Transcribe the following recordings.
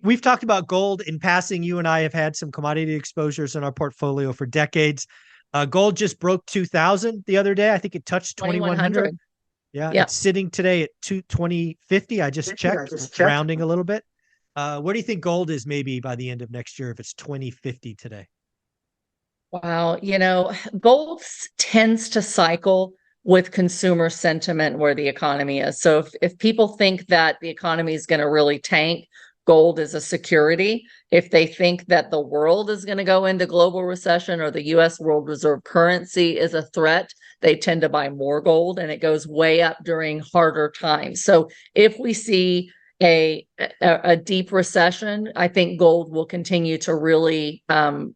we've talked about gold in passing. You and I have had some commodity exposures in our portfolio for decades. Gold just broke 2000 the other day. I think it touched 2100. 2100. Yeah, Yep. it's sitting today at 2050. I just checked, rounding a little bit. Where do you think gold is maybe by the end of next year if it's 2050 today? Wow. Gold tends to cycle with consumer sentiment where the economy is. So if people think that the economy is going to really tank, gold is a security. If they think that the world is going to go into global recession or the US world reserve currency is a threat, they tend to buy more gold and it goes way up during harder times. So if we see a deep recession, I think gold will continue to really come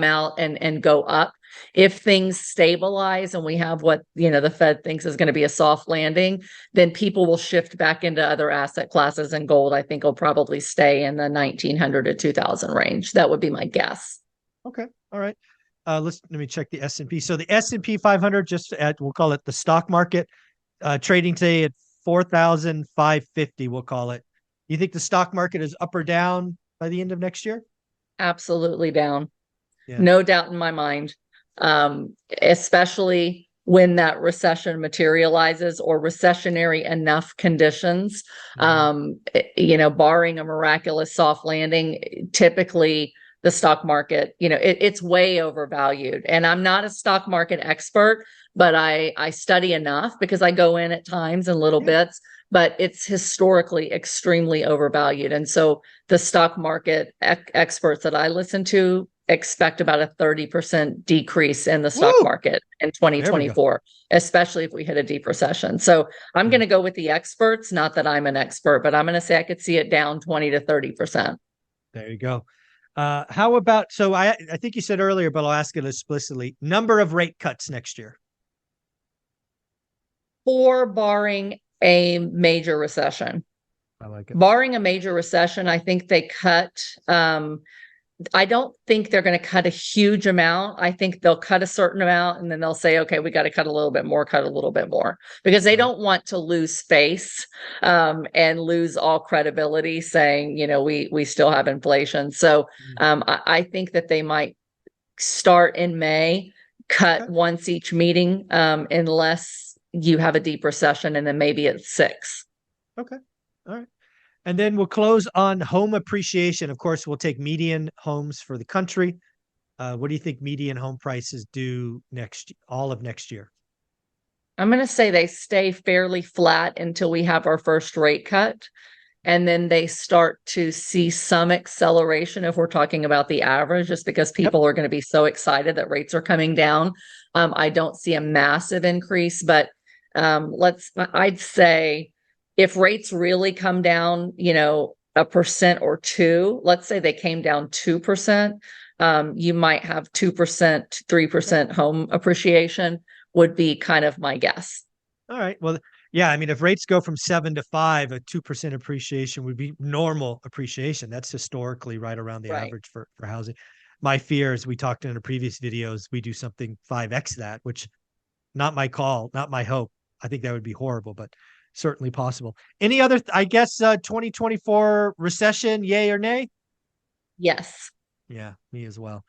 out and go up. If things stabilize and we have what, the Fed thinks is going to be a soft landing, then people will shift back into other asset classes, and gold, I think, will probably stay in the 1900 to 2000 range. That would be my guess. Okay. All right. Let me check the S&P. So the S&P 500, we'll call it the stock market, trading today at 4,550, we'll call it. You think the stock market is up or down by the end of next year? Absolutely down. Yeah. No doubt in my mind. Especially when that recession materializes or recessionary enough conditions. Barring a miraculous soft landing, typically the stock market, it's way overvalued. And I'm not a stock market expert, but I study enough because I go in at times in little bits, but it's historically extremely overvalued. And so the stock market experts that I listen to expect about a 30% decrease in the stock Woo! market in There we go. 2024, especially if we hit a deep recession. So I'm going to go with the experts, not that I'm an expert, but I'm going to say I could see it down 20 to 30%. There you go. How about, so I think you said earlier, but I'll ask it explicitly, number of rate cuts next year. Or barring a major recession. I like it. Barring a major recession, I think they cut. I don't think they're going to cut a huge amount. I think they'll cut a certain amount and then they'll say, okay, we got to cut a little bit more, because they don't want to lose face and lose all credibility saying, we still have inflation. So I think that they might start in May, cut once each meeting, unless you have a deep recession, and then maybe it's 6. Okay. All right. And then we'll close on home appreciation. Of course, we'll take median homes for the country. What do you think median home prices do all of next year? I'm going to say they stay fairly flat until we have our first rate cut. And then they start to see some acceleration if we're talking about the average, just because people are going to be so excited that rates are coming down. I don't see a massive increase, but I'd say if rates really come down, 1% or 2%, let's say they came down 2%, you might have 2%, 3% home appreciation would be kind of my guess. All right. Well, yeah, I mean, if rates go from 7 to 5, a 2% appreciation would be normal appreciation. That's historically right around the average for housing. My fear, as we talked in a previous videos, we do something 5x that, which not my call, not my hope. I think that would be horrible, but certainly possible. Any other, I guess, 2024 recession, yay or nay? Yes. Yeah, me as well.